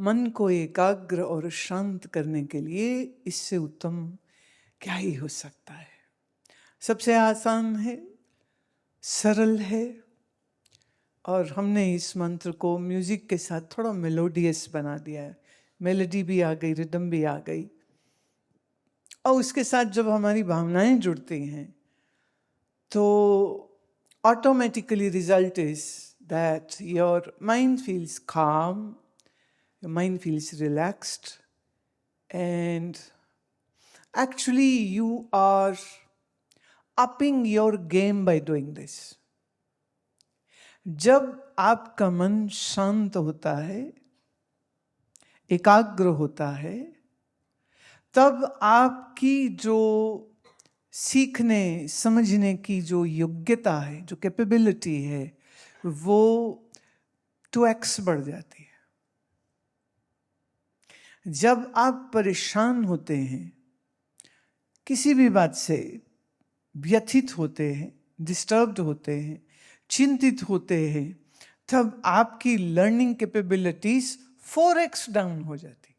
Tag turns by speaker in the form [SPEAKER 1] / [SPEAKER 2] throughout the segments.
[SPEAKER 1] मन को एकाग्र और शांत करने के लिए इससे उत्तम क्या ही हो सकता है। सबसे आसान है, सरल है, और हमने इस मंत्र को म्यूजिक के साथ थोड़ा मेलोडियस बना दिया है। मेलोडी भी आ गई, रिदम भी आ गई, और उसके साथ जब हमारी भावनाएं जुड़ती हैं तो automatically result is that your mind feels calm, your mind feels relaxed, and actually you are upping your game by doing this. जब आपका मन शांत होता है, एकाग्र होता है, तब आपकी जो सीखने समझने की जो योग्यता है, जो कैपेबिलिटी है, वो 2x बढ़ जाती है। जब आप परेशान होते हैं, किसी भी बात से व्यथित होते हैं, डिस्टर्ब्ड होते हैं, चिंतित होते हैं, तब आपकी लर्निंग कैपेबिलिटीज 4x डाउन हो जाती।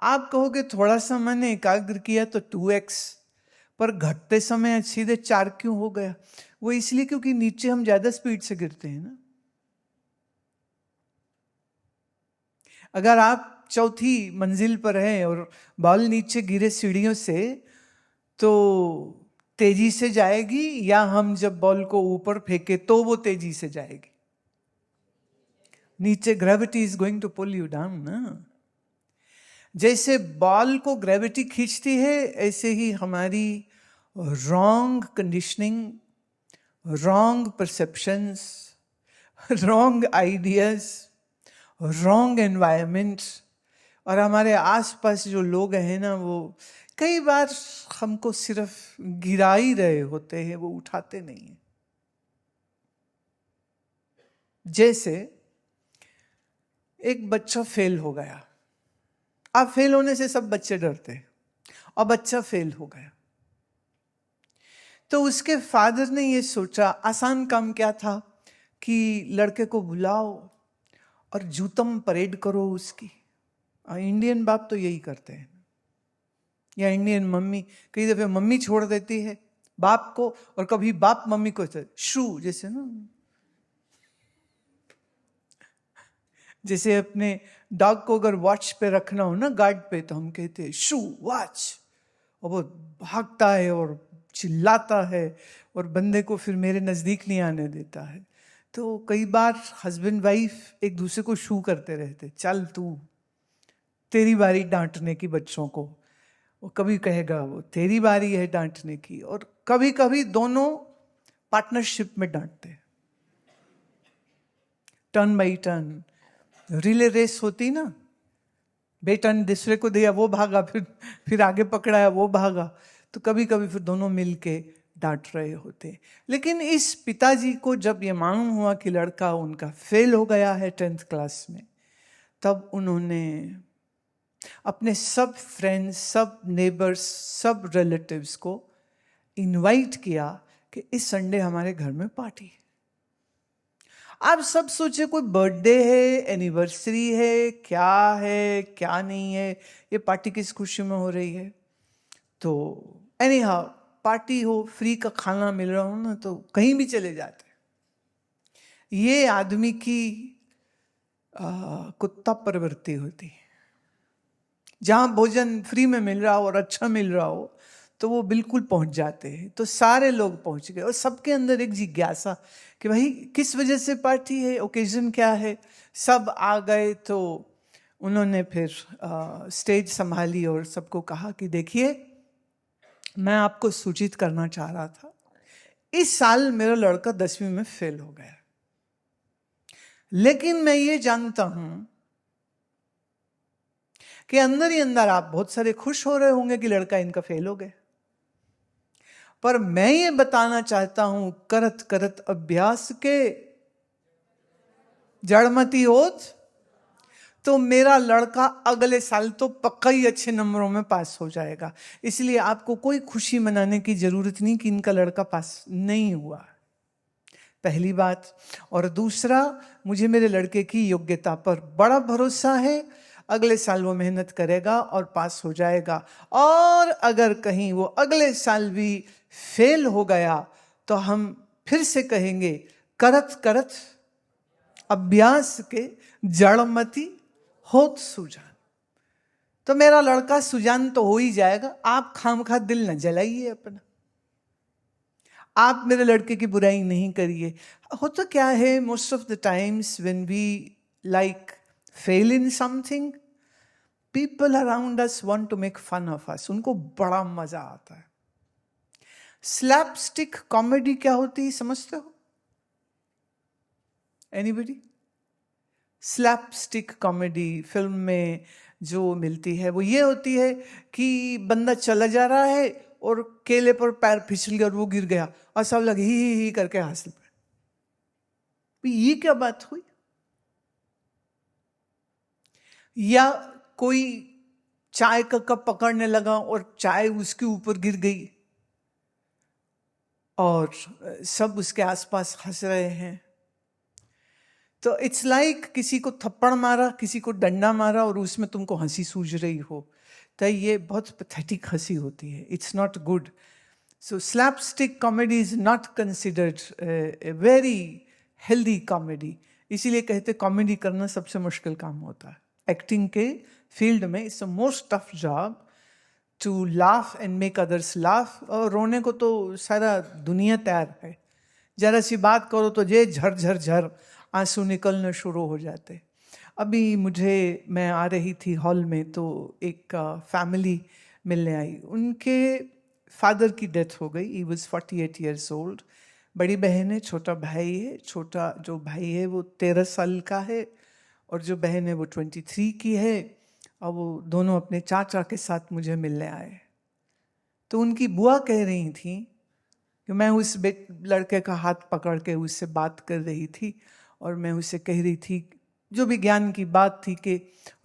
[SPEAKER 1] आप कहोगे थोड़ा सा मैंने एकाग्र किया तो 2x, पर घटते समय सीधे 4 क्यों हो गया? वो इसलिए क्योंकि नीचे हम ज्यादा स्पीड से गिरते हैं ना। अगर आप चौथी मंजिल पर हैं और बॉल नीचे गिरे सीढ़ियों से, तो तेजी से जाएगी, या हम जब बॉल को ऊपर फेंके तो वो तेजी से जाएगी? नीचे gravity is going to pull you down ना। जैसे बॉल को ग्रेविटी खींचती है, ऐसे ही हमारी wrong conditioning, wrong perceptions, wrong ideas, wrong environment, और हमारे आसपास जो लोग हैं ना, वो कई बार हमको सिर्फ गिरा ही रहे होते हैं, वो उठाते नहीं हैं। जैसे एक बच्चा फेल हो गया। अब फेल होने से सब बच्चे डरते हैं, और बच्चा फेल हो गया तो उसके फादर ने ये सोचा, आसान काम क्या था कि लड़के को बुलाओ और जूतम परेड करो उसकी। इंडियन बाप तो यही करते हैं, या इंडियन मम्मी कई दफे मम्मी छोड़ देती है बाप को, और कभी बाप मम्मी को शू, जैसे ना, जैसे अपने डॉग को अगर वॉच पे रखना हो ना, गार्ड पे, तो हम कहते हैं शू वॉच, और वो भागता है और चिल्लाता है और बंदे को फिर मेरे नजदीक नहीं आने देता है। तो कई बार हस्बैंड वाइफ एक दूसरे को शू करते रहते, चल तू, तेरी बारी डांटने की बच्चों को। वो कभी कहेगा वो तेरी बारी है डांटने की, और कभी कभी दोनों पार्टनरशिप में डांटते हैं, turn by turn. Relay race होती ना, बेटन दूसरे को दिया, वो भागा, फिर आगे पकड़ाया, वो भागा, तो कभी कभी फिर दोनों मिलके डांट रहे होते। लेकिन इस पिताजी को जब ये मालूम हुआ कि लड़का उनका फेल हो गया है 10th क्लास में, तब उन्होंने अपने सब फ्रेंड्स, सब नेबर्स, सब रिलेटिव्स को इनवाइट किया कि इस संडे हमारे घर में पार्टी। आप सब सोचे कोई बर्थडे है, एनिवर्सरी है, क्या नहीं है, ये पार्टी किस खुशी में हो रही है? तो एनी हाउ पार्टी हो, फ्री का खाना मिल रहा हो ना, तो कहीं भी चले जाते। ये आदमी की कुत्ता प्रवृत्ति होती है। जहां भोजन फ्री में मिल रहा हो और अच्छा मिल रहा हो, तो वो बिल्कुल पहुंच जाते हैं। तो सारे लोग पहुंच गए, और सबके अंदर एक जिज्ञासा कि भाई किस वजह से पार्टी है, ओकेजन क्या है। सब आ गए, तो उन्होंने फिर स्टेज संभाली और सबको कहा कि देखिए, मैं आपको सूचित करना चाह रहा था, इस साल मेरा लड़का 10वीं में फेल हो गया, लेकिन मैं ये जानता हूं कि अंदर ही अंदर आप बहुत सारे खुश हो रहे होंगे कि लड़का इनका फेल हो गया। पर मैं ये बताना चाहता हूं, करत करत अभ्यास के जड़मती होत, तो मेरा लड़का अगले साल तो पक्का ही अच्छे नंबरों में पास हो जाएगा। इसलिए आपको कोई खुशी मनाने की जरूरत नहीं कि इनका लड़का पास नहीं हुआ। पहली बात। और दूसरा, मुझे मेरे लड़के की योग्यता पर बड़ा भरोसा है, अगले साल वो मेहनत करेगा और पास हो जाएगा। और अगर कहीं वो अगले साल भी फेल हो गया तो हम फिर से कहेंगे, करत करत अभ्यास के जड़मति होत सुजान। तो मेरा लड़का सुजान तो हो ही जाएगा, आप खामखा दिल न जलाइए अपना, आप मेरे लड़के की बुराई नहीं करिए। होता क्या है, most of the times when we like fail in something, people around us want to make fun of us, उनको बड़ा मजा आता है। स्लैपस्टिक कॉमेडी क्या होती है समझते हो? एनीबडी? स्लैपस्टिक कॉमेडी फिल्म में जो मिलती है वो ये होती है कि बंदा चला जा रहा है और केले पर पैर फिसल गया और वो गिर गया और सब लगे ही करके हंस पड़े। ये क्या बात हुई? या कोई चाय का कप पकड़ने लगा और चाय उसके ऊपर गिर गई और सब उसके आसपास हंस रहे हैं। तो इट्स लाइक किसी को थप्पड़ मारा, किसी को डंडा मारा और उसमें तुमको हंसी सूझ रही हो, तो ये बहुत पैथेटिक हंसी होती है। It's not good. So slapstick comedy is not considered a very healthy comedy. इसीलिए कहते कॉमेडी करना सबसे मुश्किल काम होता है एक्टिंग के फील्ड में। It's a most tough job to laugh and make others laugh. और रोने को तो सारा दुनिया तैयार है, जरा सी बात करो तो जे झर झर झर आंसू निकलने शुरू हो जाते। अभी मैं आ रही थी हॉल में तो एक फैमिली मिलने आई, उनके फादर की डेथ हो गई। He was 48 years old. बड़ी बहन है, छोटा भाई है। छोटा जो भाई है वो 13 साल का है और जो बहन है वो 23 की है। और वो दोनों अपने चाचा के साथ मुझे मिलने आए। तो उनकी बुआ कह रही थी कि मैं उस लड़के का हाथ पकड़ के उससे बात कर रही थी और मैं उससे कह रही थी जो भी ज्ञान की बात थी कि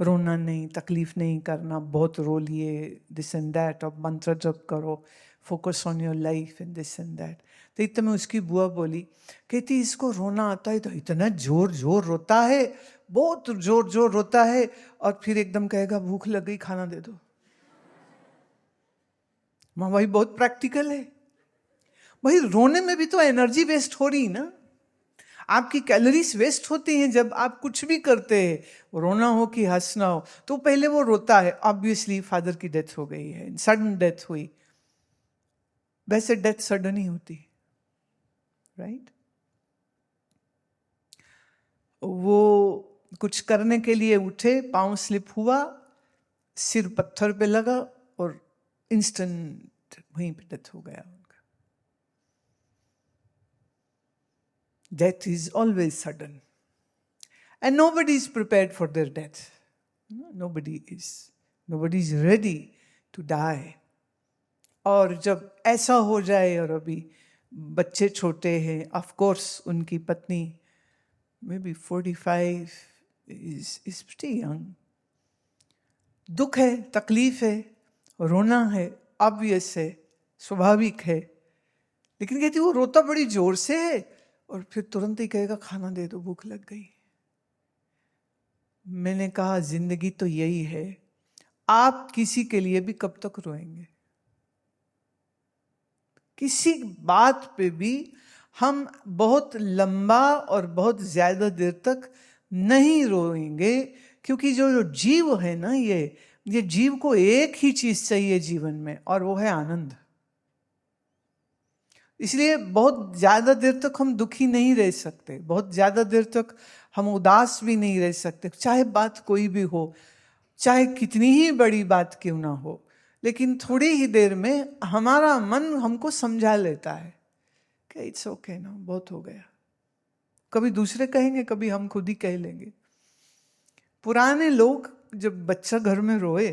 [SPEAKER 1] रोना नहीं, तकलीफ नहीं करना, बहुत रो लिए, दिस एंड दैट, अब मंत्र जप करो, focus on your life and this and that. तो इतना में उसकी बुआ बोली, कहती इसको रोना आता है तो इतना जोर जोर रोता है, बहुत जोर जोर रोता है, और फिर एकदम कहेगा भूख लग गई खाना दे दो। माँ भाई बहुत प्रैक्टिकल है भाई। रोने में भी तो एनर्जी वेस्ट हो रही ना, आपकी कैलोरीज वेस्ट होती हैं जब आप कुछ भी करते हैं। रोना हो कि हंसना हो, तो पहले वो रोता है। ऑब्वियसली फादर की डेथ हो गई है, सडन डेथ हुई। वैसे डेथ सडन ही होती, राइट? वो कुछ करने के लिए उठे, पांव स्लिप हुआ, सिर पत्थर पे लगा और इंस्टेंट वहीं पे डेथ हो गया। Death is always sudden. And nobody is prepared for their death. Nobody is. Nobody is ready to die. और जब ऐसा हो जाए, और अभी बच्चे छोटे हैं, ऑफ कोर्स उनकी पत्नी may be 45 is pretty young. दुख है, तकलीफ है, रोना है, ऑब्वियस है, स्वाभाविक है। लेकिन कहती वो रोता बड़ी जोर से है और फिर तुरंत ही कहेगा खाना दे दो, भूख लग गई। मैंने कहा जिंदगी तो यही है, आप किसी के लिए भी कब तक रोएंगे? किसी बात पे भी हम बहुत लंबा और बहुत ज्यादा देर तक नहीं रोएंगे, क्योंकि जो जीव है ना, ये जीव को एक ही चीज चाहिए जीवन में, और वो है आनंद। इसलिए बहुत ज्यादा देर तक हम दुखी नहीं रह सकते, बहुत ज्यादा देर तक हम उदास भी नहीं रह सकते, चाहे बात कोई भी हो, चाहे कितनी ही बड़ी बात क्यों ना हो। लेकिन थोड़ी ही देर में हमारा मन हमको समझा लेता है कि इट्स ओके ना, बहुत हो गया। कभी दूसरे कहेंगे, कभी हम खुद ही कह लेंगे। पुराने लोग जब बच्चा घर में रोए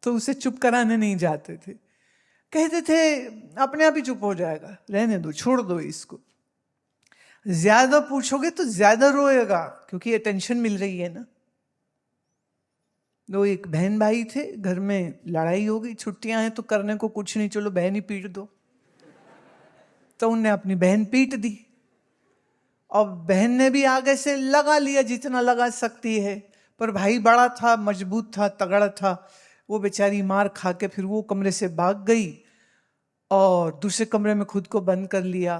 [SPEAKER 1] तो उसे चुप कराने नहीं जाते थे, कहते थे अपने आप ही चुप हो जाएगा, रहने दो, छोड़ दो इसको। ज्यादा पूछोगे तो ज्यादा रोएगा, क्योंकि अटेंशन मिल रही है ना। दो एक बहन भाई थे, घर में लड़ाई हो गई, छुट्टियां हैं तो करने को कुछ नहीं, चलो बहन ही पीट दो। तो उनने अपनी बहन पीट दी, और बहन ने भी आगे से लगा लिया जितना लगा सकती है, पर भाई बड़ा था, मजबूत था, तगड़ा था। वो बेचारी मार खा के फिर वो कमरे से भाग गई और दूसरे कमरे में खुद को बंद कर लिया।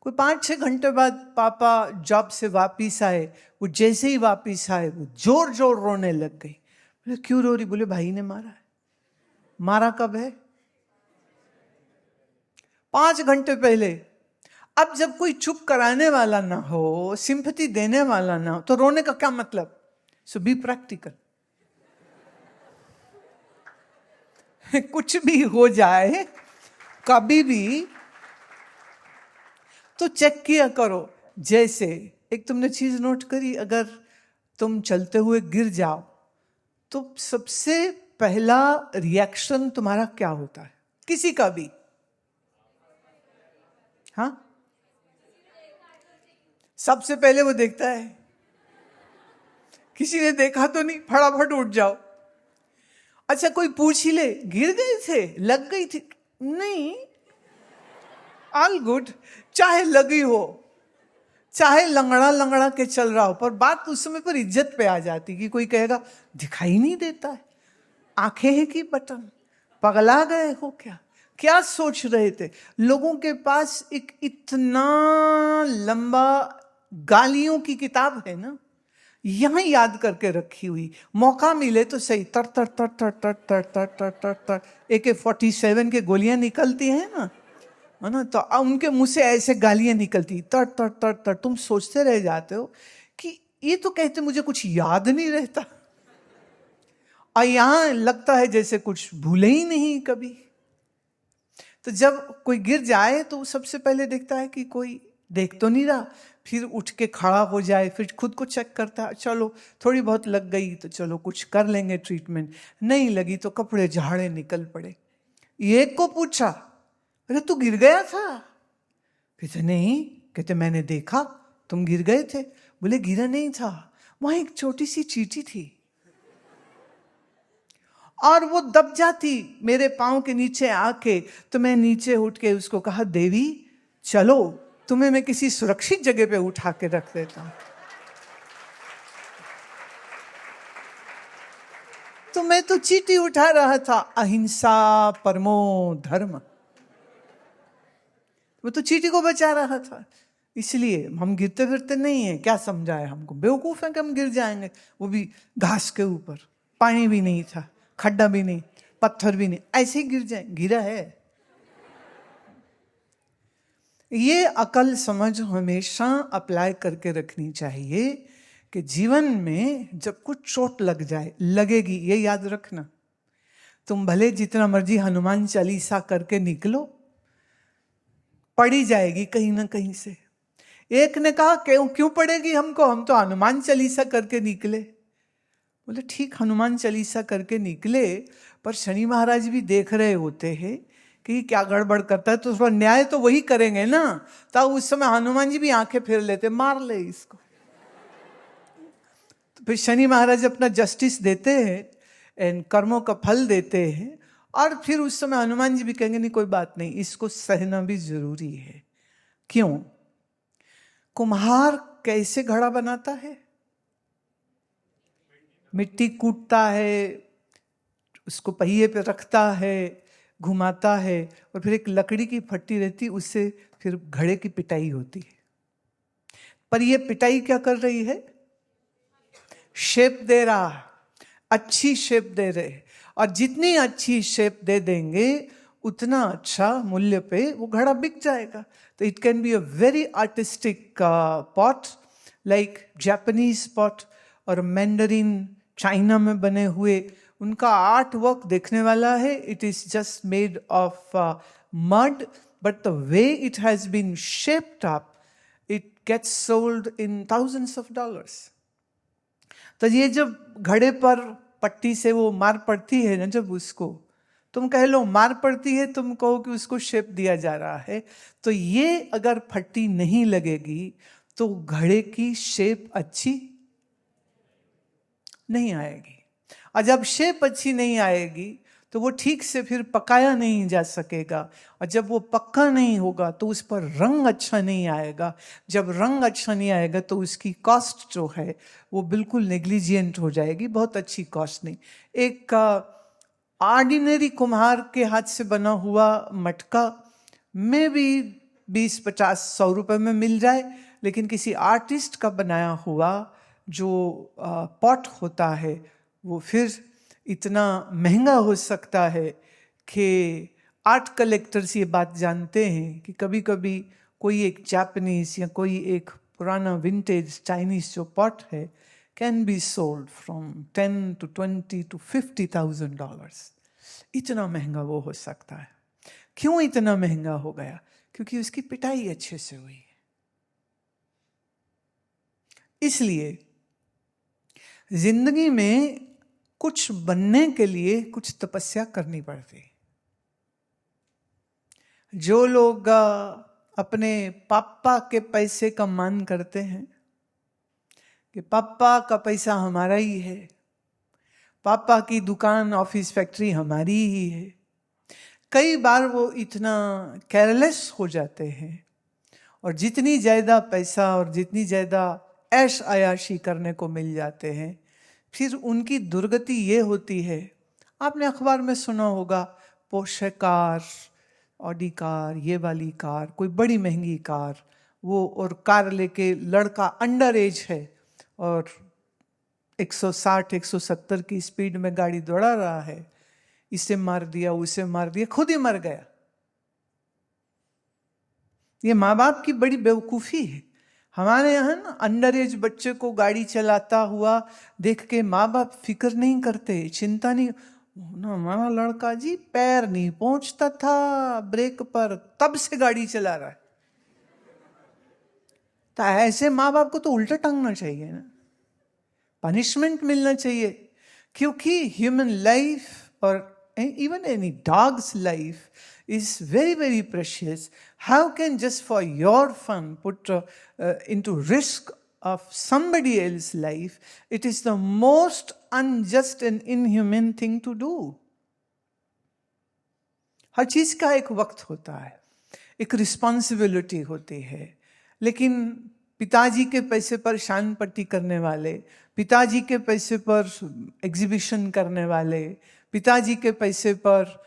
[SPEAKER 1] कोई 5-6 घंटे बाद पापा जॉब से वापिस आए। वो जैसे ही वापिस आए वो जोर जोर रोने लग गई। बोले क्यों रो रही? बोले भाई ने मारा है। मारा कब है? 5 घंटे पहले। अब जब कोई चुप कराने वाला ना हो, सिंपैथी देने वाला ना हो, तो रोने का क्या मतलब? सो बी प्रैक्टिकल। कुछ भी हो जाए कभी भी तो चेक किया करो। जैसे एक तुमने चीज नोट करी, अगर तुम चलते हुए गिर जाओ तो सबसे पहला रिएक्शन तुम्हारा क्या होता है? किसी का भी? हाँ, सबसे पहले वो देखता है किसी ने देखा तो नहीं, फटाफट उठ जाओ। अच्छा कोई पूछ ही ले, गिर गए थे, लग गई थी? नहीं, ऑल गुड। चाहे लगी हो, चाहे लंगड़ा लंगड़ा के चल रहा हो, पर बात उस समय पर इज्जत पे आ जाती कि कोई कहेगा दिखाई नहीं देता है, आंखें हैं कि बटन, पगला गए हो क्या? क्या सोच रहे थे? लोगों के पास एक इतना लंबा गालियों की किताब है ना, यहां याद करके रखी हुई, मौका मिले तो सही तर तर तर तर तर तर तर तर तर तर AK-47 के गोलियां निकलती हैं ना, है ना, तो उनके मुंह से ऐसे गालियां निकलती तर तर तर तर। तुम सोचते रह जाते हो कि ये तो कहते मुझे कुछ याद नहीं रहता, और यहां लगता है जैसे कुछ भूले ही नहीं कभी। तो जब कोई गिर जाए तो सबसे पहले देखता है कि कोई देख तो नहीं रहा, फिर उठ के खड़ा हो जाए, फिर खुद को चेक करता है, चलो थोड़ी बहुत लग गई तो चलो कुछ कर लेंगे ट्रीटमेंट, नहीं लगी तो कपड़े झाड़े निकल पड़े। एक को पूछा अरे तू गिर गया था? कहते नहीं। कहते मैंने देखा तुम गिर गए थे। बोले गिरा नहीं था, वहां एक छोटी सी चींटी थी और वो दब जाती मेरे पांव के नीचे आके, तो मैं नीचे उठ के उसको कहा देवी चलो तुम्हें मैं किसी सुरक्षित जगह पे उठा के रख देता हूं। तो मैं तो चींटी उठा रहा था, अहिंसा परमो धर्म, वो तो चींटी को बचा रहा था। इसलिए हम गिरते फिरते नहीं है, क्या समझा है हमको, बेवकूफ है कि हम गिर जाएंगे, वो भी घास के ऊपर, पानी भी नहीं था, खड्डा भी नहीं, पत्थर भी नहीं, ऐसे ही गिर जाए, गिरा है। ये अकल समझ हमेशा अप्लाई करके रखनी चाहिए कि जीवन में जब कुछ चोट लग जाए, लगेगी, ये याद रखना। तुम भले जितना मर्जी हनुमान चालीसा करके निकलो, पड़ी जाएगी कहीं ना कहीं से। एक ने कहा क्यों पड़ेगी हमको, हम तो हनुमान चालीसा करके निकले। बोले ठीक हनुमान चालीसा करके निकले, पर शनि महाराज भी देख रहे होते हैं कि क्या गड़बड़ करता है, तो उसका न्याय तो वही करेंगे ना। तब उस समय हनुमान जी भी आंखें फेर लेते, मार ले इसको। तो फिर शनि महाराज अपना जस्टिस देते हैं, एंड कर्मों का फल देते हैं, और फिर उस समय हनुमान जी भी कहेंगे नहीं कोई बात नहीं, इसको सहना भी जरूरी है। क्यों? कुम्हार कैसे घड़ा बनाता है? मिट्टी कूटता है, उसको पहिए पे रखता है, घुमाता है, और फिर एक लकड़ी की फट्टी रहती, उससे फिर घड़े की पिटाई होती है। पर ये पिटाई क्या कर रही है? शेप दे रहा है, अच्छी शेप दे रहे, और जितनी अच्छी शेप दे देंगे उतना अच्छा मूल्य पे वो घड़ा बिक जाएगा। तो it can be a very artistic pot, like Japanese pot और मैंडरीन चाइना में बने हुए, उनका आर्ट वर्क देखने वाला है। It is just made of mud, but the way it has been shaped up, it gets sold in thousands of dollars. तो ये जब घड़े पर पट्टी से वो मार पड़ती है ना, जब उसको तुम कह लो मार पड़ती है, तुम कहो कि उसको शेप दिया जा रहा है, तो ये अगर फट्टी नहीं लगेगी तो घड़े की शेप अच्छी नहीं आएगी। और जब शेप अच्छी नहीं आएगी तो वो ठीक से फिर पकाया नहीं जा सकेगा, और जब वो पक्का नहीं होगा तो उस पर रंग अच्छा नहीं आएगा। जब रंग अच्छा नहीं आएगा तो उसकी कॉस्ट जो है वो बिल्कुल नेग्लिजिएंट हो जाएगी, बहुत अच्छी कॉस्ट नहीं। एक ऑर्डिनरी कुम्हार के हाथ से बना हुआ मटका में भी 20, 50, 100 रुपए में मिल जाए, लेकिन किसी आर्टिस्ट का बनाया हुआ जो पॉट होता है वो फिर इतना महंगा हो सकता है कि आर्ट कलेक्टर्स ये बात जानते हैं कि कभी कभी कोई एक जापानीज या कोई एक पुराना विंटेज चाइनीज जो पॉट है can be sold from 10 to 20 to $50,000। इतना महंगा वो हो सकता है। क्यों इतना महंगा हो गया? क्योंकि उसकी पिटाई अच्छे से हुई। इसलिए जिंदगी में कुछ बनने के लिए कुछ तपस्या करनी पड़ती। जो लोग अपने पापा के पैसे का मान करते हैं कि पापा का पैसा हमारा ही है, पापा की दुकान ऑफिस फैक्ट्री हमारी ही है, कई बार वो इतना केयरलेस हो जाते हैं और जितनी ज़्यादा पैसा और जितनी ज़्यादा ऐश आयाशी करने को मिल जाते हैं, फिर उनकी दुर्गति ये होती है। आपने अखबार में सुना होगा, पोर्शे कार, ऑडी कार, ये वाली कार, कोई बड़ी महंगी कार, वो और कार लेके लड़का अंडर एज है और 160, 170 की स्पीड में गाड़ी दौड़ा रहा है, इसे मार दिया, उसे मार दिया, खुद ही मर गया। ये माँ बाप की बड़ी बेवकूफ़ी है। हमारे यहाँ ना अंडर एज बच्चे को गाड़ी चलाता हुआ देख के माँ बाप फिक्र नहीं करते, चिंता नहीं ना। हमारा लड़का जी पैर नहीं पहुंचता था ब्रेक पर, तब से गाड़ी चला रहा है। तो ऐसे माँ बाप को तो उल्टा टांगना चाहिए ना, पनिशमेंट मिलना चाहिए। क्योंकि ह्यूमन लाइफ और even any dog's life is very, very precious. How can just for your fun put into risk of somebody else's life? It is the most unjust and inhumane thing to do. हर चीज का एक वक्त होता है, एक responsibility होती है। लेकिन पिताजी के पैसे पर शान पट्टी करने वाले, पिताजी के पैसे पर एग्जीबिशन करने वाले, पिताजी के पैसे पर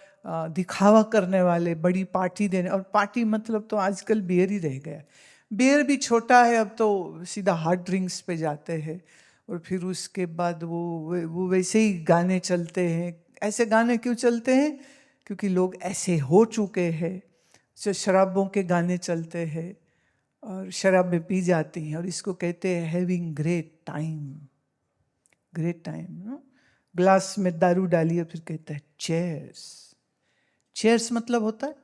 [SPEAKER 1] दिखावा करने वाले, बड़ी पार्टी देने, और पार्टी मतलब तो आजकल बियर ही रह गया। बियर भी छोटा है, अब तो सीधा हार्ड ड्रिंक्स पे जाते हैं। और फिर उसके बाद वो वैसे ही गाने चलते हैं। ऐसे गाने क्यों चलते हैं? क्योंकि लोग ऐसे हो चुके हैं। जो शराबों के गाने चलते हैं और शराबें पी जाती हैं, और इसको कहते हैं having great time. Great time, glass में दारू डालिए, फिर कहता है चेयर्स। चेयर्स मतलब होता है,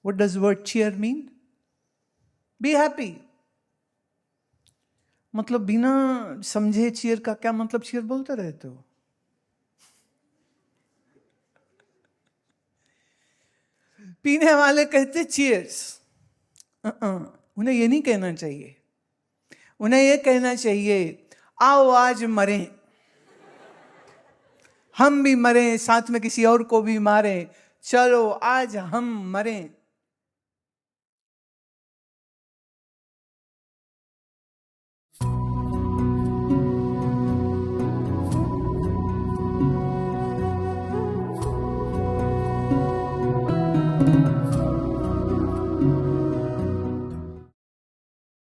[SPEAKER 1] what does word cheer mean? Be happy. मतलब बिना समझे चीयर का क्या मतलब चीयर बोलते रहते हो? पीने वाले कहते चीयर्स। उन्हें ये नहीं कहना चाहिए, उन्हें ये कहना चाहिए आओ आज मरें, हम भी मरें, साथ में किसी और को भी मारें, चलो आज हम मरें।